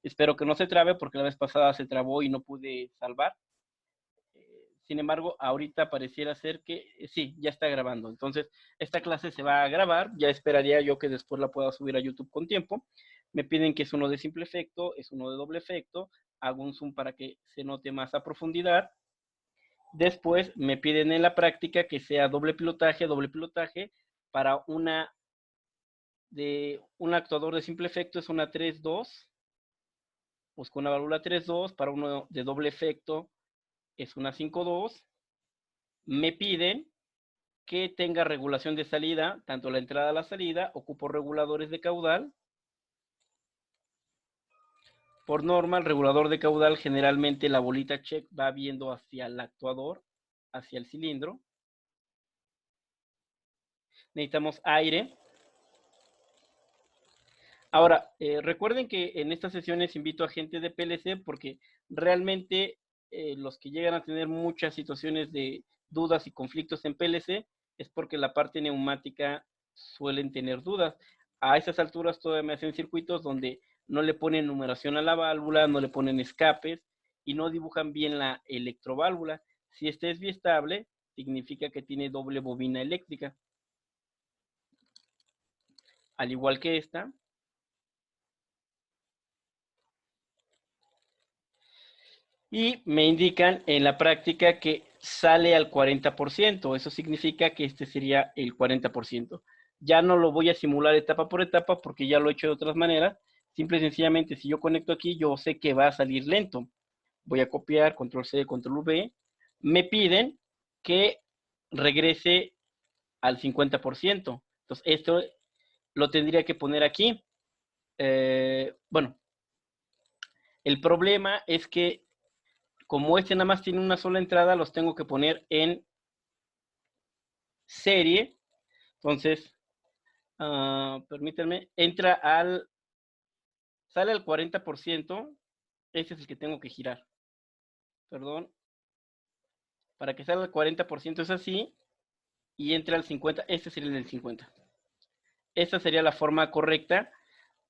Espero que no se trabe porque la vez pasada se trabó y no pude salvar. Sin embargo, ahorita pareciera ser que sí, ya está grabando. Entonces, esta clase se va a grabar. Ya esperaría yo que después la pueda subir a YouTube con tiempo. Me piden que es uno de simple efecto, es uno de doble efecto. Hago un zoom para que se note más a profundidad. Después me piden en la práctica que sea doble pilotaje para un actuador de simple efecto es una 3.2, busco una válvula 3.2, para uno de doble efecto es una 5.2. Me piden que tenga regulación de salida, tanto la entrada a la salida, ocupo reguladores de caudal. Por norma, el regulador de caudal, generalmente la bolita check va viendo hacia el actuador, hacia el cilindro. Necesitamos aire. Ahora, recuerden que en estas sesiones invito a gente de PLC porque realmente los que llegan a tener muchas situaciones de dudas y conflictos en PLC es porque la parte neumática suelen tener dudas. A esas alturas todavía me hacen circuitos donde no le ponen numeración a la válvula, no le ponen escapes y no dibujan bien la electroválvula. Si esta es biestable, significa que tiene doble bobina eléctrica. Al igual que esta. Y me indican en la práctica que sale al 40%. Eso significa que este sería el 40%. Ya no lo voy a simular etapa por etapa porque ya lo he hecho de otras maneras. Simple y sencillamente, si yo conecto aquí, yo sé que va a salir lento. Voy a copiar, control C, control V. Me piden que regrese al 50%. Entonces, esto lo tendría que poner aquí. Bueno, el problema es que como este nada más tiene una sola entrada, los tengo que poner en serie. Entonces, permítanme, sale al 40%, ese es el que tengo que girar. Perdón, para que salga al 40% es así, y entre al 50%, este sería el del 50%. Esta sería la forma correcta.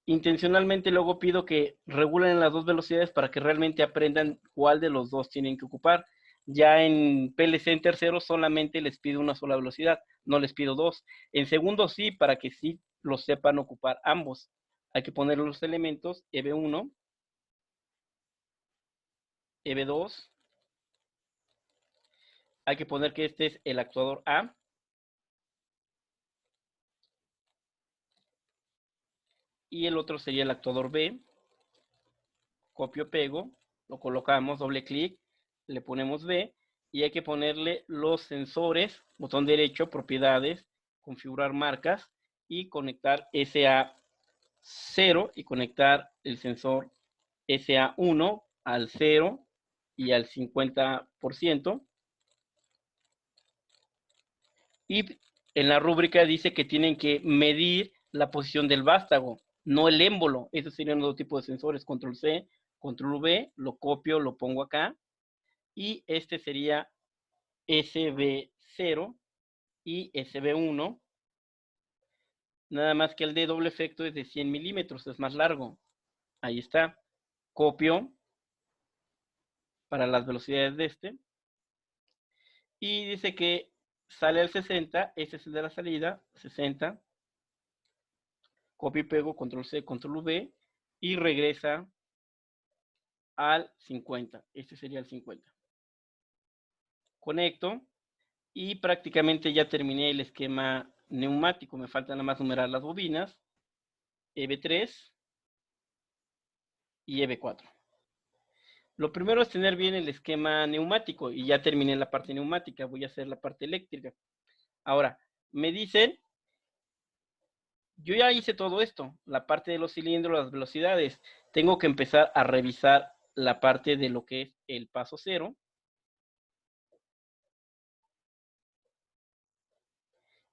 Intencionalmente luego pido que regulen las dos velocidades para que realmente aprendan cuál de los dos tienen que ocupar. Ya en PLC en tercero solamente les pido una sola velocidad, no les pido dos. En segundo sí, para que sí los sepan ocupar ambos. Hay que poner los elementos EB1, EB2. Hay que poner que este es el actuador A. Y el otro sería el actuador B. Copio, pego, lo colocamos, doble clic, le ponemos B y hay que ponerle los sensores, botón derecho, propiedades, configurar marcas y conectar SA0 y conectar el sensor SA1 al 0 y al 50%. Y en la rúbrica dice que tienen que medir la posición del vástago, no el émbolo. Esos serían los dos tipos de sensores, control C, control V, lo copio, lo pongo acá. Y este sería SB0 y SB1. Nada más que el de doble efecto es de 100 milímetros, es más largo. Ahí está. Copio para las velocidades de este. Y dice que sale al 60, este es el de la salida, 60. Copio y pego, control C, control V. Y regresa al 50. Este sería el 50. Conecto y prácticamente ya terminé el esquema neumático. Me falta nada más numerar las bobinas. EB3 y EB4. Lo primero es tener bien el esquema neumático y ya terminé la parte neumática. Voy a hacer la parte eléctrica. Ahora, me dicen, yo ya hice todo esto, la parte de los cilindros, las velocidades. Tengo que empezar a revisar la parte de lo que es el paso cero.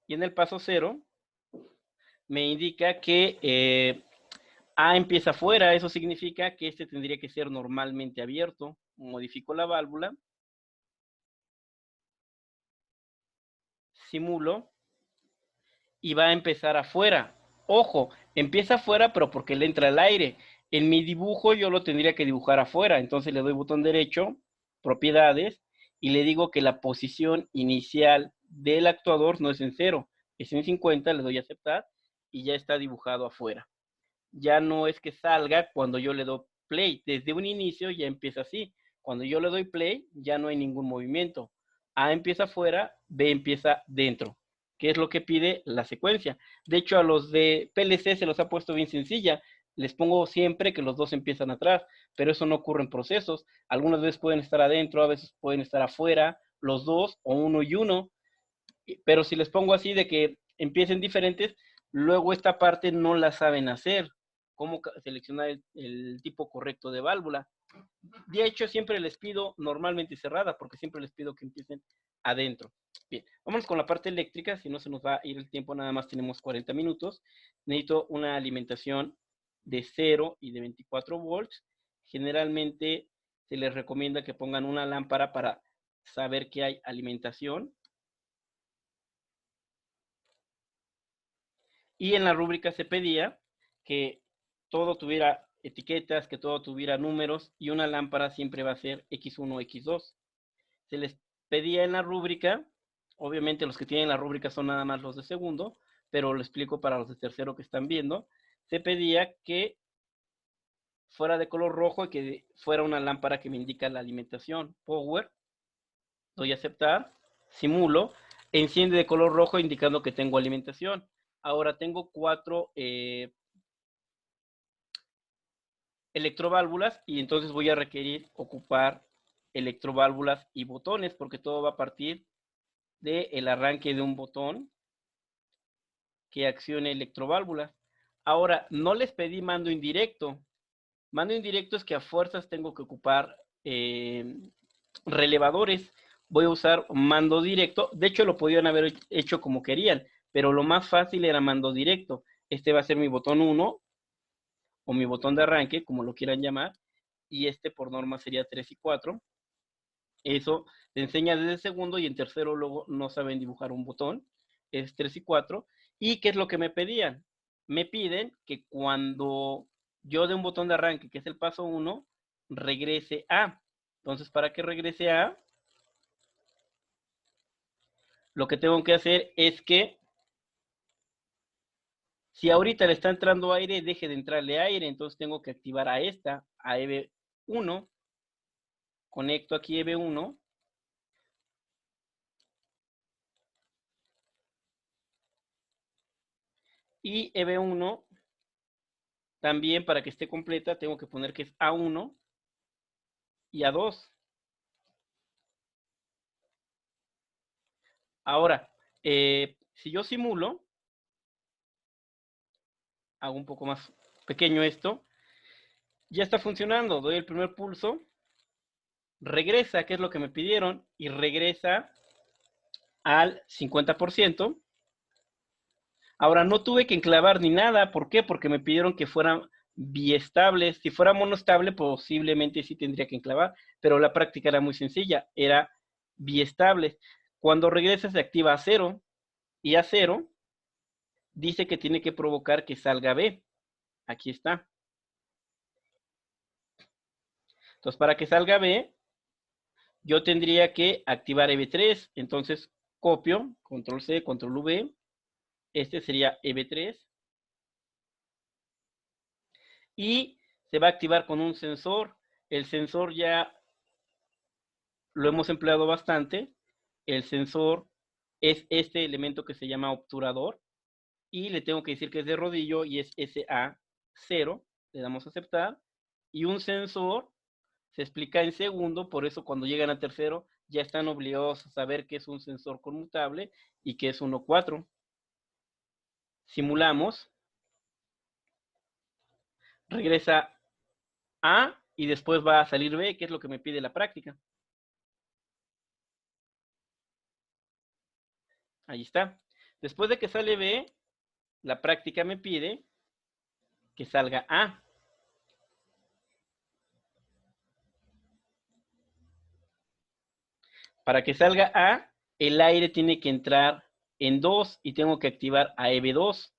Y en el paso cero me indica que A empieza afuera. Eso significa que este tendría que ser normalmente abierto. Modifico la válvula. Simulo. Y va a empezar afuera. Ojo, empieza afuera, pero porque le entra el aire. En mi dibujo yo lo tendría que dibujar afuera, entonces le doy botón derecho, propiedades, y le digo que la posición inicial del actuador no es en 0, es en 50, le doy a aceptar, y ya está dibujado afuera. Ya no es que salga cuando yo le doy play, desde un inicio ya empieza así. Cuando yo le doy play, ya no hay ningún movimiento. A empieza afuera, B empieza dentro, que es lo que pide la secuencia. De hecho, a los de PLC se los ha puesto bien sencilla. Les pongo siempre que los dos empiezan atrás, pero eso no ocurre en procesos. Algunas veces pueden estar adentro, a veces pueden estar afuera, los dos, o uno y uno. Pero si les pongo así de que empiecen diferentes, luego esta parte no la saben hacer. Cómo seleccionar el tipo correcto de válvula. De hecho, siempre les pido normalmente cerrada, porque siempre les pido que empiecen adentro. Bien, vamos con la parte eléctrica, si no se nos va a ir el tiempo, nada más tenemos 40 minutos. Necesito una alimentación de 0 y de 24 volts. Generalmente se les recomienda que pongan una lámpara para saber que hay alimentación. Y en la rúbrica se pedía que todo tuviera etiquetas, que todo tuviera números, y una lámpara siempre va a ser X1, X2. Se les pedía en la rúbrica, obviamente los que tienen la rúbrica son nada más los de segundo, pero lo explico para los de tercero que están viendo, se pedía que fuera de color rojo y que fuera una lámpara que me indica la alimentación. Power, doy a aceptar, simulo, enciende de color rojo indicando que tengo alimentación. Ahora tengo 4 electroválvulas y entonces voy a requerir ocupar electroválvulas y botones porque todo va a partir del arranque de un botón que accione electroválvulas. Ahora, no les pedí mando indirecto. Mando indirecto es que a fuerzas tengo que ocupar relevadores. Voy a usar mando directo. De hecho, lo podían haber hecho como querían, pero lo más fácil era mando directo. Este va a ser mi botón 1 o mi botón de arranque, como lo quieran llamar, y este por norma sería 3 y 4. Eso te enseña desde el segundo y en tercero luego no saben dibujar un botón, es 3 y 4. ¿Y qué es lo que me pedían? Me piden que cuando yo dé un botón de arranque, que es el paso 1, regrese A. Entonces, para que regrese A, lo que tengo que hacer es que si ahorita le está entrando aire, deje de entrarle aire, entonces tengo que activar a esta, a EB1, conecto aquí EB1, y EB1 también para que esté completa tengo que poner que es A1 y A2. Ahora, si yo simulo, hago un poco más pequeño esto, ya está funcionando, doy el primer pulso, regresa, que es lo que me pidieron, y regresa al 50%. Ahora, no tuve que enclavar ni nada, ¿por qué? Porque me pidieron que fueran biestables. Si fuera monostable, posiblemente sí tendría que enclavar, pero la práctica era muy sencilla, era biestables. Cuando regresa se activa a 0, y a 0 dice que tiene que provocar que salga B. Aquí está. Entonces, para que salga B, yo tendría que activar EB3. Entonces, copio, control C, control V. Este sería EB3. Y se va a activar con un sensor. El sensor ya lo hemos empleado bastante. El sensor es este elemento que se llama obturador. Y le tengo que decir que es de rodillo y es SA0. Le damos a aceptar. Y un sensor se explica en segundo, por eso cuando llegan a tercero ya están obligados a saber que es un sensor conmutable y que es 1,4. Simulamos, regresa A y después va a salir B, que es lo que me pide la práctica. Ahí está. Después de que sale B, la práctica me pide que salga A. Para que salga A, el aire tiene que entrar en 2 y tengo que activar a EB2.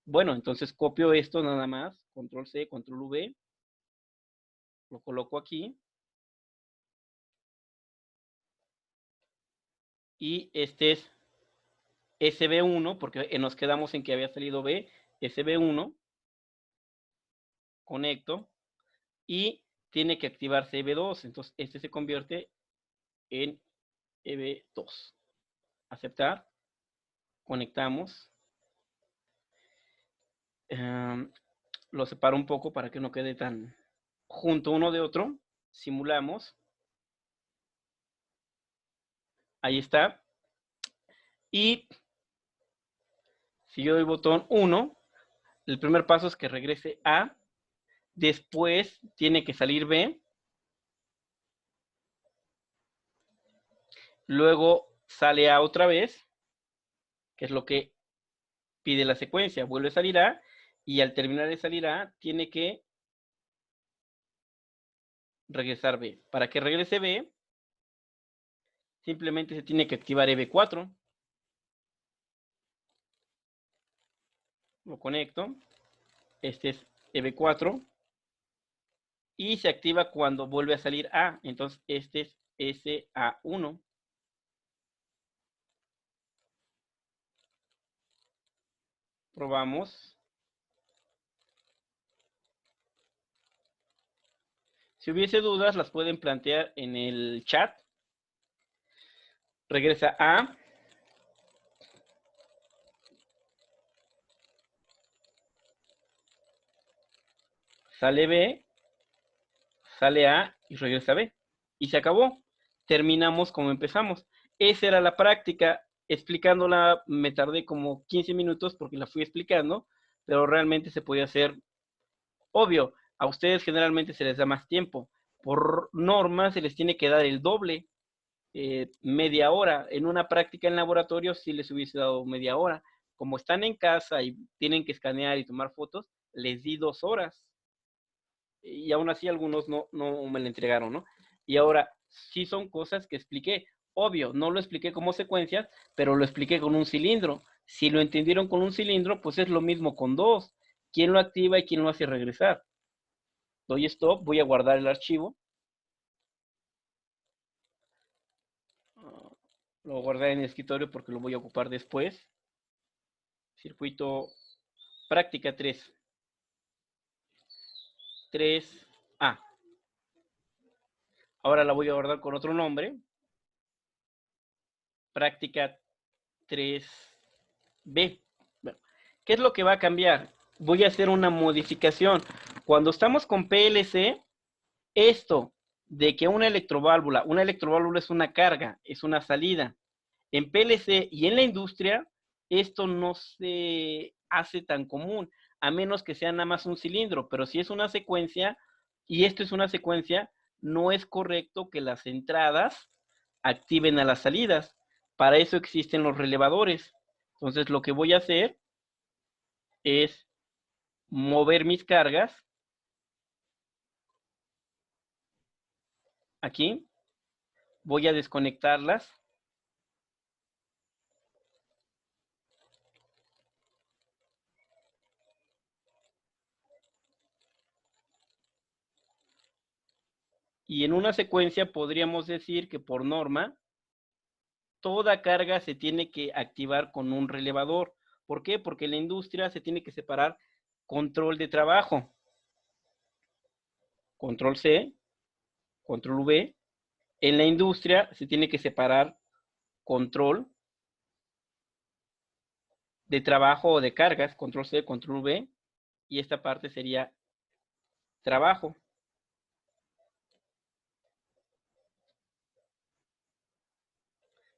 Bueno, entonces copio esto nada más, control C, control V, Lo coloco aquí. Y este es SB1, porque nos quedamos en que había salido B, SB1. Conecto. Y tiene que activarse EB2. Entonces, este se convierte en EB2. Aceptar. Conectamos. Lo separo un poco para que no quede tan junto uno de otro. Simulamos. Ahí está. Y si yo doy botón 1, el primer paso es que regrese A. Después tiene que salir B. Luego sale A otra vez, que es lo que pide la secuencia. Vuelve a salir A. Y al terminar de salir A, tiene que regresar B. Para que regrese B, simplemente se tiene que activar EB4. Lo conecto. Este es EB4. Y se activa cuando vuelve a salir A. Entonces, este es SA1. Probamos. Si hubiese dudas, las pueden plantear en el chat. Regresa A. Sale B. Sale A y regresa B. Y se acabó. Terminamos como empezamos. Esa era la práctica. Explicándola me tardé como 15 minutos porque la fui explicando, pero realmente se podía hacer. Obvio, a ustedes generalmente se les da más tiempo. Por norma se les tiene que dar el doble, media hora. En una práctica en laboratorio sí les hubiese dado media hora. Como están en casa y tienen que escanear y tomar fotos, les di 2 horas. Y aún así algunos no me lo entregaron, ¿no? Y ahora, sí son cosas que expliqué. Obvio, no lo expliqué como secuencias, pero lo expliqué con un cilindro. Si lo entendieron con un cilindro, pues es lo mismo con dos. ¿Quién lo activa y quién lo hace regresar? Doy stop, voy a guardar el archivo. Lo guardé en el escritorio porque lo voy a ocupar después. Circuito práctica 3. 3A. Ahora la voy a guardar con otro nombre. Práctica 3B. Bueno, ¿qué es lo que va a cambiar? Voy a hacer una modificación. Cuando estamos con PLC, esto de que una electroválvula es una carga, es una salida. En PLC y en la industria, esto no se hace tan común, a menos que sea nada más un cilindro, pero si es una secuencia, y esto es una secuencia, no es correcto que las entradas activen a las salidas. Para eso existen los relevadores. Entonces, lo que voy a hacer es mover mis cargas aquí. Voy a desconectarlas. Y en una secuencia podríamos decir que por norma, toda carga se tiene que activar con un relevador. ¿Por qué? Porque en la industria se tiene que separar control de trabajo. Control C, control V. En la industria se tiene que separar control de trabajo o de cargas, control C, control V. Y esta parte sería trabajo.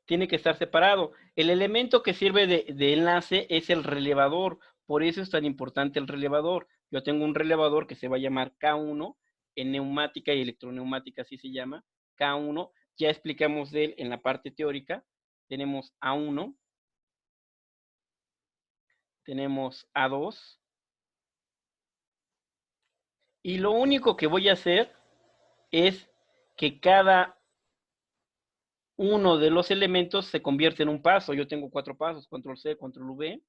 Tiene que estar separado. El elemento que sirve de enlace es el relevador. Por eso es tan importante el relevador. Yo tengo un relevador que se va a llamar K1, en neumática y electroneumática así se llama, K1. Ya explicamos de él en la parte teórica. Tenemos A1, tenemos A2. Y lo único que voy a hacer es que cada uno de los elementos se convierte en un paso. Yo tengo 4 pasos, control C, control V.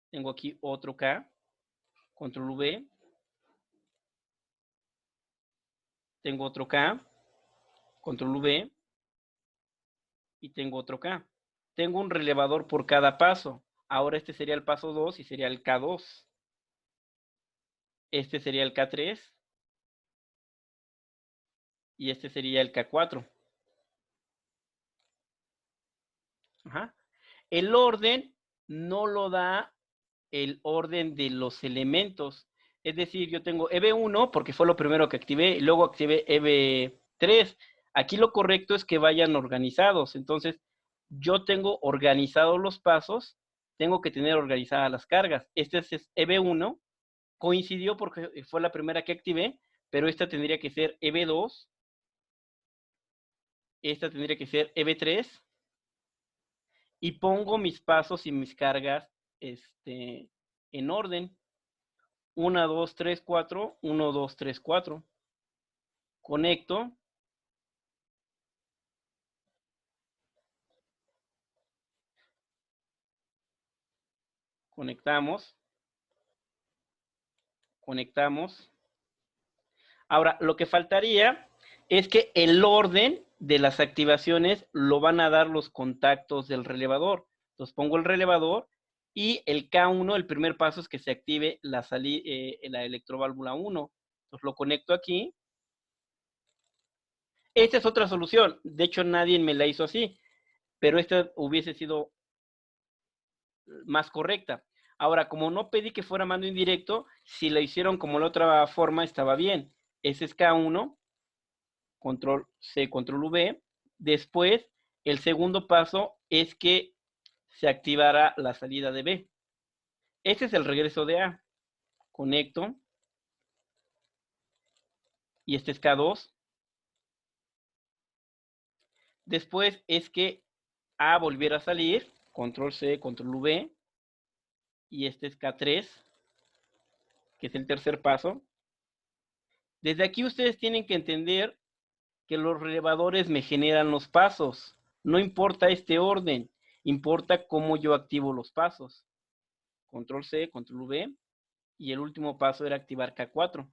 Tengo aquí otro K, control V. tengo otro K, control V, y tengo otro K. Tengo un relevador por cada paso. Ahora este sería el paso 2 y sería el K2. Este sería el K3 y este sería el K4. Ajá. El orden no lo da el orden de los elementos. Es decir, yo tengo EB1 porque fue lo primero que activé y luego activé EB3. Aquí lo correcto es que vayan organizados. Entonces, yo tengo organizados los pasos, tengo que tener organizadas las cargas. Este es EB1, coincidió porque fue la primera que activé, pero esta tendría que ser EB2, esta tendría que ser EB3 y pongo mis pasos y mis cargas en orden. 1, 2, 3, 4, 1, 2, 3, 4. Conecto. Conectamos. Conectamos. Ahora, lo que faltaría es que el orden de las activaciones lo van a dar los contactos del relevador. Entonces pongo el relevador y el K1, el primer paso es que se active la electroválvula 1. Entonces lo conecto aquí. Esta es otra solución. De hecho, nadie me la hizo así, pero esta hubiese sido más correcta. Ahora, como no pedí que fuera mando indirecto, si la hicieron como la otra forma, estaba bien. Ese es K1, control C, control V. Después, el segundo paso es que se activará la salida de B. Este es el regreso de A. Conecto. Y este es K2. Después es que A volviera a salir. Control C, control V. Y este es K3, que es el tercer paso. Desde aquí ustedes tienen que entender que los relevadores me generan los pasos. No importa este orden, importa cómo yo activo los pasos. Control C, control V, y el último paso era activar K4.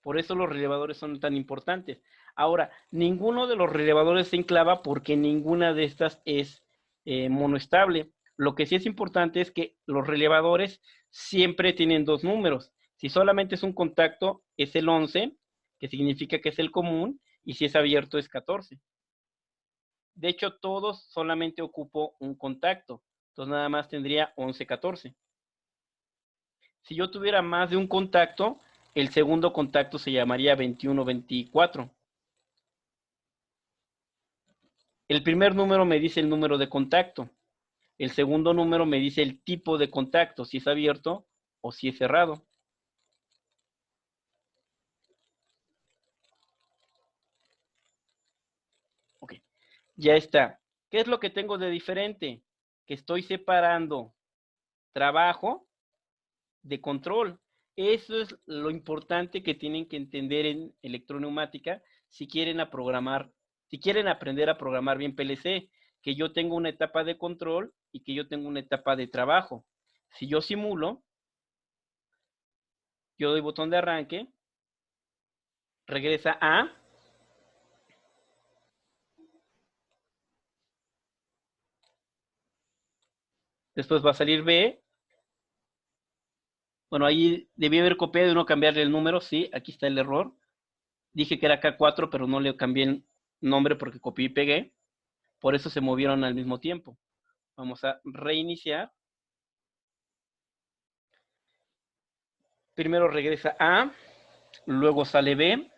Por eso los relevadores son tan importantes. Ahora, ninguno de los relevadores se enclava porque ninguna de estas es monoestable. Lo que sí es importante es que los relevadores siempre tienen dos números. Si solamente es un contacto, es el 11, que significa que es el común, y si es abierto es 14. De hecho, todos solamente ocupo un contacto. Entonces nada más tendría 11, 14. Si yo tuviera más de un contacto, el segundo contacto se llamaría 21, 24. El primer número me dice el número de contacto. El segundo número me dice el tipo de contacto, si es abierto o si es cerrado. Ok, ya está. ¿Qué es lo que tengo de diferente? Que estoy separando trabajo de control. Eso es lo importante que tienen que entender en electroneumática si quieren si quieren aprender a programar bien PLC, que yo tengo una etapa de control y que yo tengo una etapa de trabajo. Si yo simulo, yo doy botón de arranque, regresa A, después va a salir B. Bueno, ahí debí haber copiado y no cambiarle el número, sí, aquí está el error. Dije que era K4, pero no le cambié el nombre porque copié y pegué. Por eso se movieron al mismo tiempo. Vamos a reiniciar. Primero regresa A, luego sale B,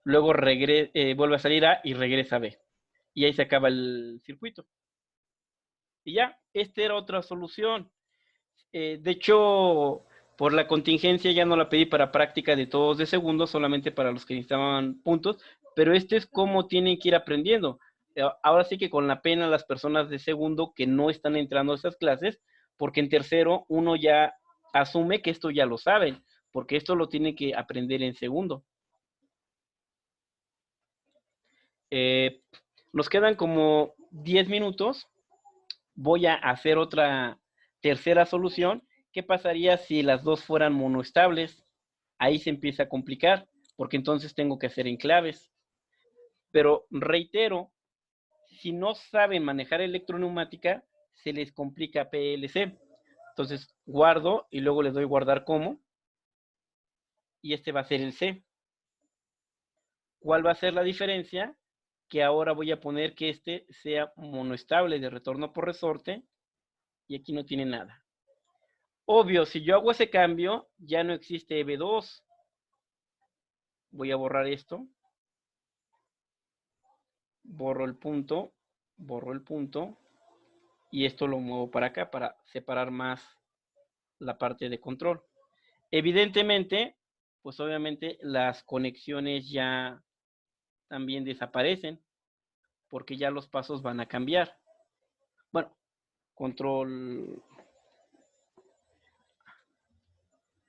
luego vuelve a salir A y regresa B. Y ahí se acaba el circuito. Y ya, esta era otra solución. De hecho, por la contingencia ya no la pedí para práctica de todos de segundo, solamente para los que necesitaban puntos, pero este es cómo tienen que ir aprendiendo. Ahora sí que con la pena las personas de segundo que no están entrando a esas clases, porque en tercero uno ya asume que esto ya lo saben, porque esto lo tienen que aprender en segundo. Eh, nos quedan como 10 minutos. voy a hacer otra tercera solución. ¿Qué pasaría si las dos fueran monoestables? Ahí se empieza a complicar, porque entonces tengo que hacer enclaves. Pero reitero, si no saben manejar electroneumática, se les complica PLC. Entonces guardo y luego le doy guardar como. Y este va a ser el C. ¿Cuál va a ser la diferencia? Que ahora voy a poner que este sea monoestable de retorno por resorte. Y aquí no tiene nada. Obvio, si yo hago ese cambio, ya no existe EB2. Voy a borrar esto. Borro el punto. Y esto lo muevo para acá para separar más la parte de control. Evidentemente, pues obviamente las conexiones ya también desaparecen porque ya los pasos van a cambiar. Bueno, control.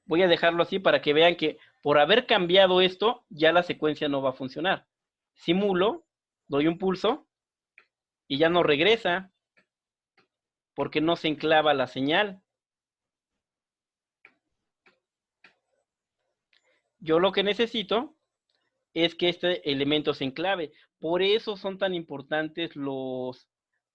Voy a dejarlo así para que vean que por haber cambiado esto, ya la secuencia no va a funcionar. Simulo, doy un pulso y ya no regresa porque no se enclava la señal. Yo lo que necesito es que este elemento se enclave. Por eso son tan importantes los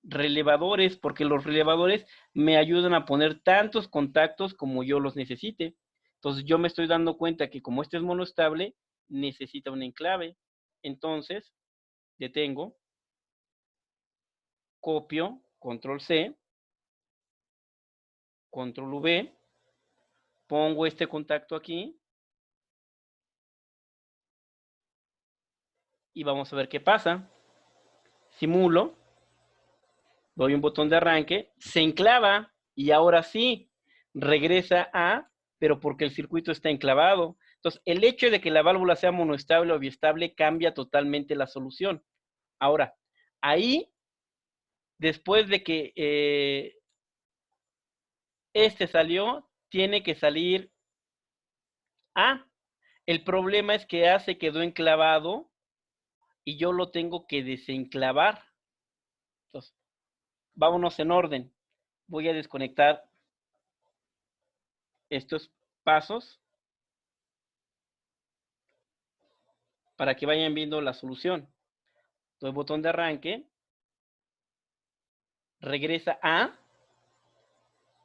relevadores, porque los relevadores me ayudan a poner tantos contactos como yo los necesite. Entonces yo me estoy dando cuenta que como este es monoestable, necesita un enclave. Entonces, detengo, copio, control C, control V, pongo este contacto aquí y vamos a ver qué pasa. Simulo, doy un botón de arranque, se enclava y ahora sí, regresa a, pero porque el circuito está enclavado. Entonces, el hecho de que la válvula sea monoestable o biestable cambia totalmente la solución. Ahora, ahí, después de que este salió, tiene que salir A. El problema es que A se quedó enclavado y yo lo tengo que desenclavar. Entonces, vámonos en orden. Voy a desconectar estos pasos para que vayan viendo la solución. Doy botón de arranque, regresa A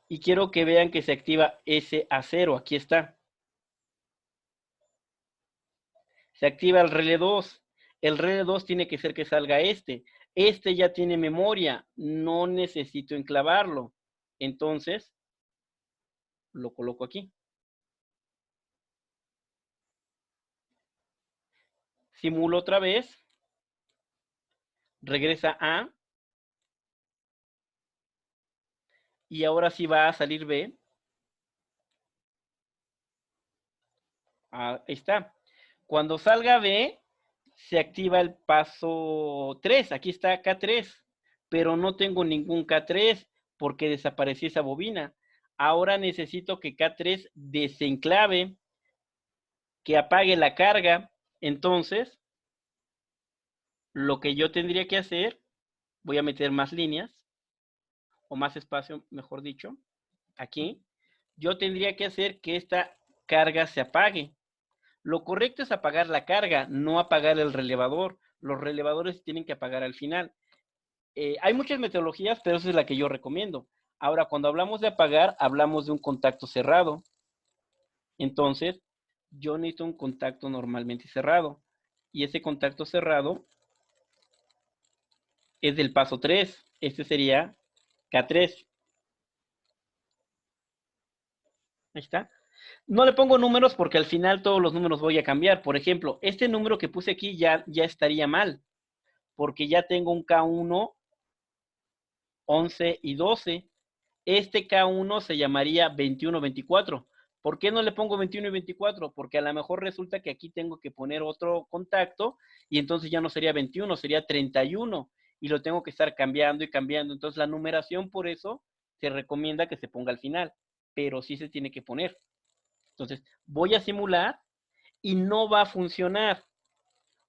y quiero que vean que se activa ese A0. Aquí está. Se activa el relé 2. El relé 2 tiene que ser que salga este. Este ya tiene memoria, no necesito enclavarlo. Entonces, lo coloco aquí. Simulo otra vez. Regresa A. Y ahora sí va a salir B. Ahí está. Cuando salga B, se activa el paso 3. Aquí está K3, pero no tengo ningún K3 porque desapareció esa bobina. Ahora necesito que K3 desenclave, que apague la carga. Entonces, lo que yo tendría que hacer, voy a meter más líneas, o más espacio, mejor dicho, aquí. Yo tendría que hacer que esta carga se apague. Lo correcto es apagar la carga, no apagar el relevador. Los relevadores tienen que apagar al final. Hay muchas metodologías, pero esa es la que yo recomiendo. Ahora, cuando hablamos de apagar, hablamos de un contacto cerrado. Entonces, yo necesito un contacto normalmente cerrado. Y ese contacto cerrado es del paso 3. Este sería K3. Ahí está. No le pongo números porque al final todos los números voy a cambiar. Por ejemplo, este número que puse aquí ya estaría mal, porque ya tengo un K1, 11 y 12. Este K1 se llamaría 21, 24. ¿Por qué no le pongo 21 y 24? Porque a lo mejor resulta que aquí tengo que poner otro contacto y entonces ya no sería 21, sería 31 y lo tengo que estar cambiando y cambiando. Entonces la numeración por eso se recomienda que se ponga al final, pero sí se tiene que poner. Entonces voy a simular y no va a funcionar.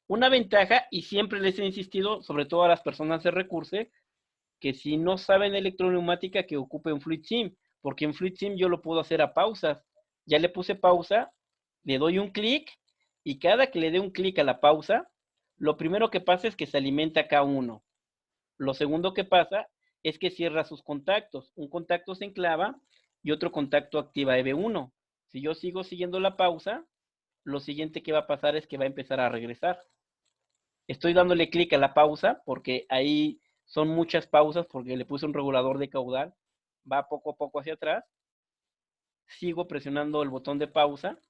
Una ventaja, y siempre les he insistido, sobre todo a las personas de Recurse, que si no saben electroneumática, que ocupen FluidSim, porque en FluidSim yo lo puedo hacer a pausas. Ya le puse pausa, le doy un clic, y cada que le dé un clic a la pausa, lo primero que pasa es que se alimenta K1. Lo segundo que pasa es que cierra sus contactos. Un contacto se enclava y otro contacto activa EB1. Si yo sigo siguiendo la pausa, lo siguiente que va a pasar es que va a empezar a regresar. Estoy dándole clic a la pausa porque ahí son muchas pausas porque le puse un regulador de caudal. Va poco a poco hacia atrás. Sigo presionando el botón de pausa,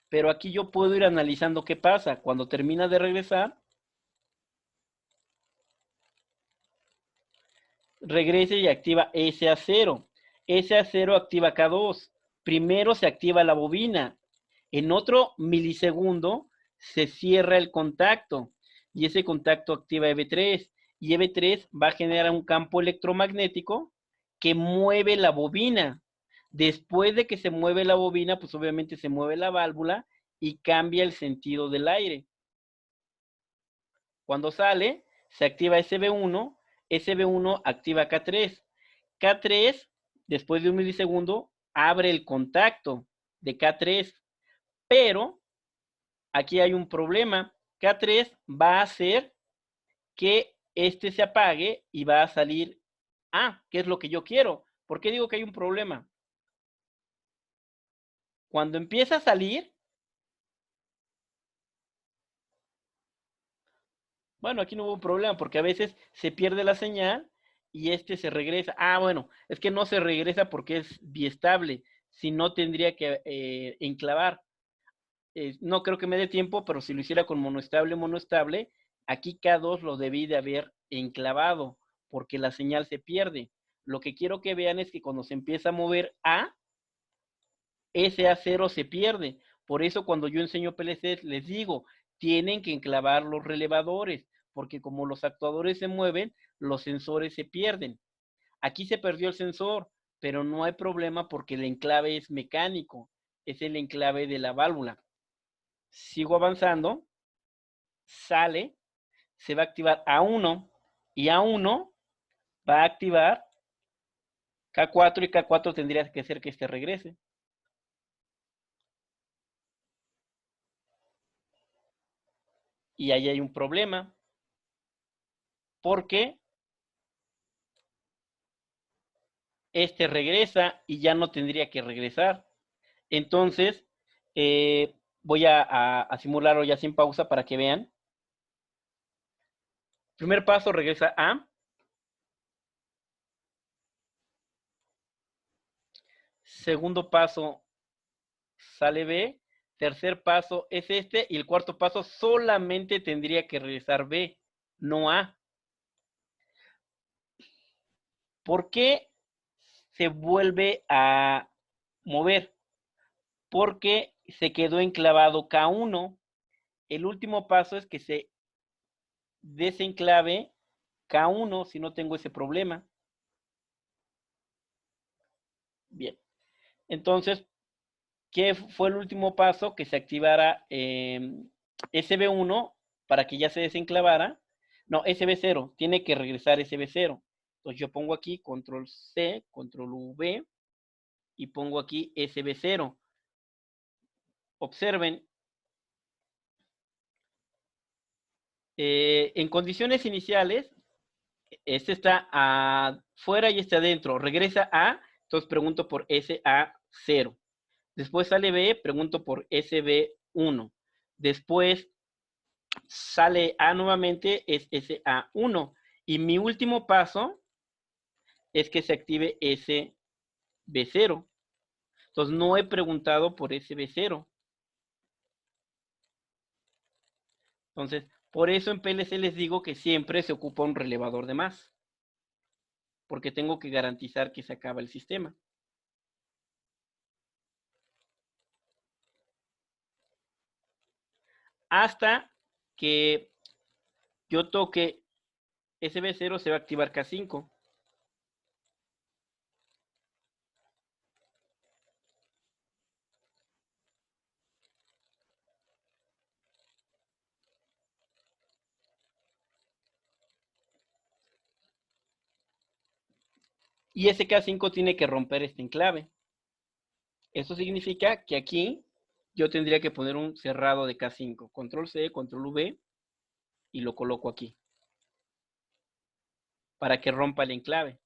pero aquí yo puedo ir analizando qué pasa. Cuando termina de regresar, regrese y activa SA0. SA0 activa K2. Primero se activa la bobina. En otro milisegundo se cierra el contacto y ese contacto activa EB3 y EB3 va a generar un campo electromagnético que mueve la bobina. Después de que se mueve la bobina, pues obviamente se mueve la válvula y cambia el sentido del aire. Cuando sale, se activa SB1, SB1 activa K3. K3, después de un milisegundo, abre el contacto de K3, pero aquí hay un problema. K3 va a hacer que este se apague y va a salir A, que es lo que yo quiero. ¿Por qué digo que hay un problema? Cuando empieza a salir, bueno, aquí no hubo problema porque a veces se pierde la señal y este se regresa. Ah, bueno, es que no se regresa porque es biestable, si no tendría que enclavar. No creo que me dé tiempo, pero si lo hiciera con monoestable, aquí K2 lo debí de haber enclavado porque la señal se pierde. Lo que quiero que vean es que cuando se empieza a mover A, ese A0 se pierde. Por eso cuando yo enseño PLCs les digo, tienen que enclavar los relevadores, porque como los actuadores se mueven, los sensores se pierden. Aquí se perdió el sensor, pero no hay problema porque el enclave es mecánico, es el enclave de la válvula. Sigo avanzando, sale, se va a activar A1 y A1 va a activar K4 y K4 tendría que ser que este regrese. Y ahí hay un problema porque este regresa y ya no tendría que regresar. Entonces, voy a simularlo ya sin pausa para que vean. Primer paso, regresa A. Segundo paso, sale B. Tercer paso es este. Y el cuarto paso solamente tendría que regresar B, no A. ¿Por qué se vuelve a mover? Porque se quedó enclavado K1. El último paso es que se desenclave K1 si no tengo ese problema. Bien. Entonces, ¿qué fue el último paso? Que se activara SB1 para que ya se desenclavara. No, SB0. Tiene que regresar SB0. Entonces yo pongo aquí control C, control V y pongo aquí SB0. Observen, en condiciones iniciales, este está afuera y este adentro. Regresa A, entonces pregunto por SA0. Después sale B, pregunto por SB1. Después sale A nuevamente, es SA1. Y mi último paso es que se active SB0. Entonces no he preguntado por SB0. Entonces, por eso en PLC les digo que siempre se ocupa un relevador de más, porque tengo que garantizar que se acaba el sistema. Hasta que yo toque SB0 se va a activar K5. Y ese K5 tiene que romper este enclave. Eso significa que aquí yo tendría que poner un cerrado de K5. Control C, control V, y lo coloco aquí. Para que rompa el enclave.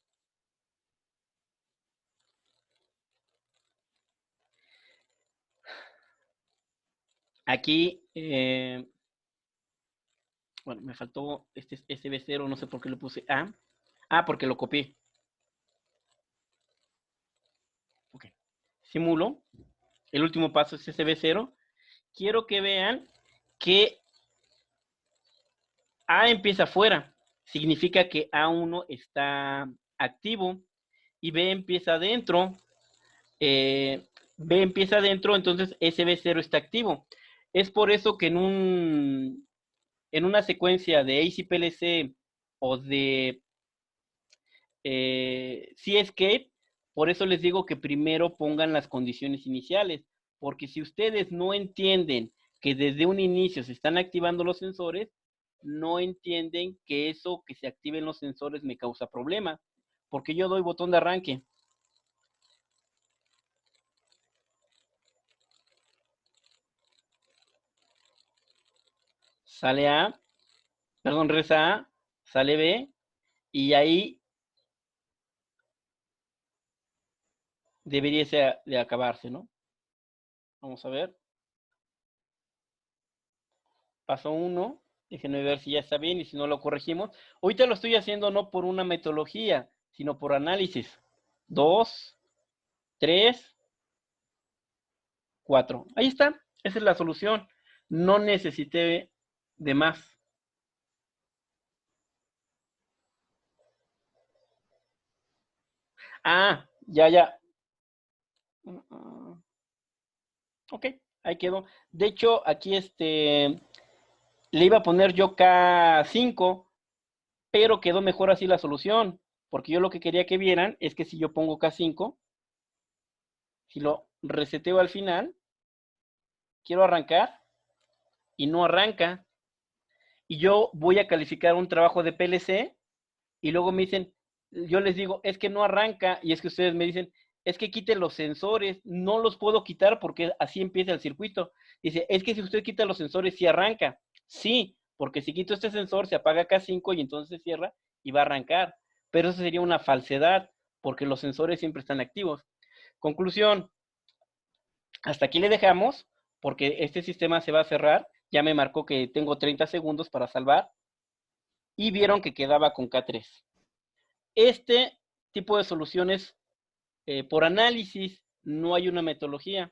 Aquí, bueno, me faltó este SB0, no sé por qué le puse A. Ah, porque lo copié. Ok. Simulo. El último paso es SB0. Quiero que vean que A empieza afuera. Significa que A1 está activo y B empieza adentro. B empieza adentro, entonces SB0 está activo. Es por eso que en una secuencia de ACPLC o de Cscape, por eso les digo que primero pongan las condiciones iniciales, porque si ustedes no entienden que desde un inicio se están activando los sensores, no entienden que eso que se activen los sensores me causa problema, porque yo doy botón de arranque. Sale A, perdón, reza A, sale B, y ahí debería ser de acabarse, ¿no? Vamos a ver. Paso 1, déjenme ver si ya está bien y si no lo corregimos. Ahorita lo estoy haciendo no por una metodología, sino por análisis. 2, 3, 4. Ahí está, esa es la solución. No necesité de más. Ah, ya. Ok, ahí quedó. De hecho, aquí le iba a poner yo K5, pero quedó mejor así la solución, porque yo lo que quería que vieran es que si yo pongo K5, si lo reseteo al final, quiero arrancar y no arranca. Y yo voy a calificar un trabajo de PLC y luego me dicen, yo les digo, es que no arranca, y es que ustedes me dicen, es que quite los sensores, no los puedo quitar porque así empieza el circuito. Dice, es que si usted quita los sensores, sí arranca. Sí, porque si quito este sensor, se apaga K5 y entonces se cierra y va a arrancar. Pero eso sería una falsedad, porque los sensores siempre están activos. Conclusión, hasta aquí le dejamos, porque este sistema se va a cerrar. Ya me marcó que tengo 30 segundos para salvar y vieron que quedaba con K3. Este tipo de soluciones, por análisis, no hay una metodología.